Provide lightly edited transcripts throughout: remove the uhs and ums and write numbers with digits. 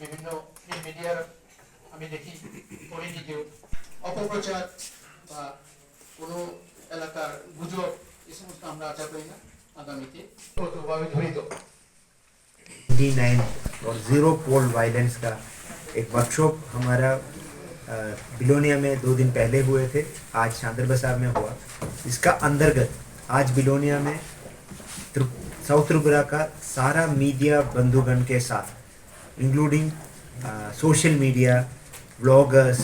বিভিন্ন মিডিয়ার আমি দেখি পড়ি নিজেও অপপ্রচার বা কোনো এলাকার গুজব এই সমস্ত আমরা আশা করি না আগামীতে প্রভাবে ধরিত 29 और जीरो पोल वायलेंस का एक वर्कशॉप हमारा बिलोनिया में 2 दिन पहले हुए थे। आज शांतर बसार में हुआ। इसका अंतर्गत आज बिलोनिया में साउथ त्रिपुरा का सारा मीडिया बंधुगण के साथ including social media, bloggers,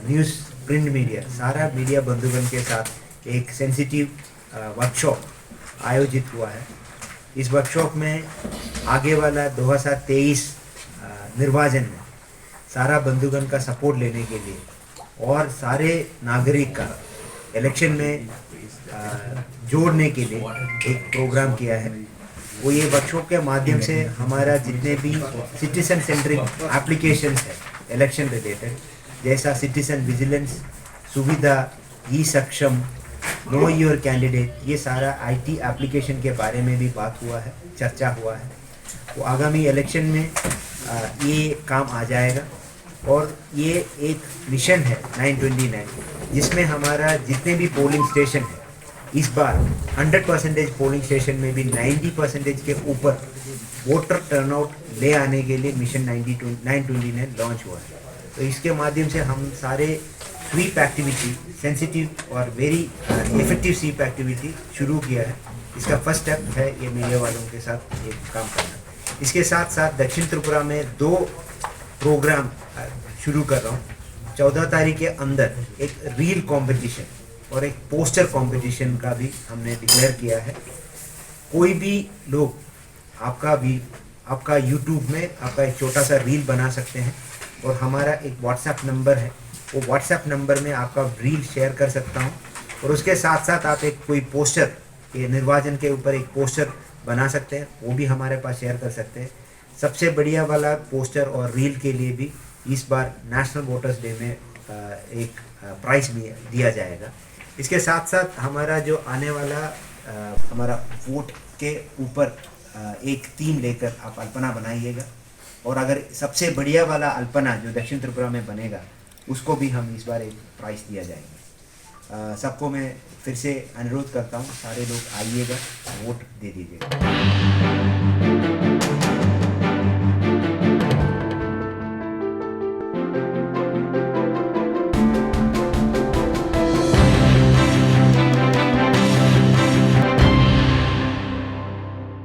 news print media, सारा मीडिया बंधुगण के साथ एक सेंसिटिव वर्कशॉप आयोजित हुआ है। इस वर्कशॉप में आगे वाला 2023 निर्वाचन में सारा बंधुगण का सपोर्ट लेने के लिए और सारे नागरिक का इलेक्शन में जोड़ने के लिए एक प्रोग्राम किया है। वो ये वर्कशॉप के माध्यम से हमारा जितने भी सिटीजन सेंट्रिक एप्लीकेशंस है इलेक्शन रिलेटेड, जैसा सिटीजन विजिलेंस सुविधा, ई सक्षम, नो योर कैंडिडेट, ये सारा आईटी एप्लीकेशन के बारे में भी बात हुआ है, चर्चा हुआ है। वो आगामी इलेक्शन में ये काम आ जाएगा। और ये एक मिशन है 929 जिसमें हमारा जितने भी पोलिंग स्टेशन है इस बार 100% पोलिंग स्टेशन में भी 90% के ऊपर वोटर टर्नआउट ले आने के लिए मिशन 929 लॉन्च हुआ है। तो इसके माध्यम से हम सारे स्वीप एक्टिविटी, सेंसिटिव और वेरी इफेक्टिव स्वीप एक्टिविटी शुरू किया है। इसका फर्स्ट स्टेप है ये मीडिया वालों के साथ ये काम करना। इसके साथ साथ दक्षिण त्रिपुरा में 2 प्रोग्राम शुरू कर रहा हूँ। 14 तारीख के अंदर एक रील कंपटीशन और एक पोस्टर कंपटीशन का भी हमने डिक्लेयर किया है। कोई भी लोग आपका यूट्यूब में आपका एक छोटा सा रील बना सकते हैं और हमारा एक व्हाट्सएप नंबर है, वो व्हाट्सएप नंबर में आपका रील शेयर कर सकता हूँ। और उसके साथ साथ आप एक कोई पोस्टर, ये निर्वाचन के ऊपर एक पोस्टर बना सकते हैं, वो भी हमारे पास शेयर कर सकते हैं। सबसे बढ़िया वाला पोस्टर और रील के लिए भी इस बार नेशनल वोटर्स डे में एक प्राइज़ भी दिया जाएगा। इसके साथ साथ हमारा जो आने वाला हमारा वोट के ऊपर एक थीम लेकर आप अल्पना बनाइएगा। और अगर सबसे बढ़िया वाला अल्पना जो दक्षिण त्रिपुरा में बनेगा उसको भी हम इस बार एक प्राइज़ दिया जाएगा। सबको मैं फिर से अनुरोध करता हूँ, सारे लोग आइएगा, वोट दे दीजिएगा।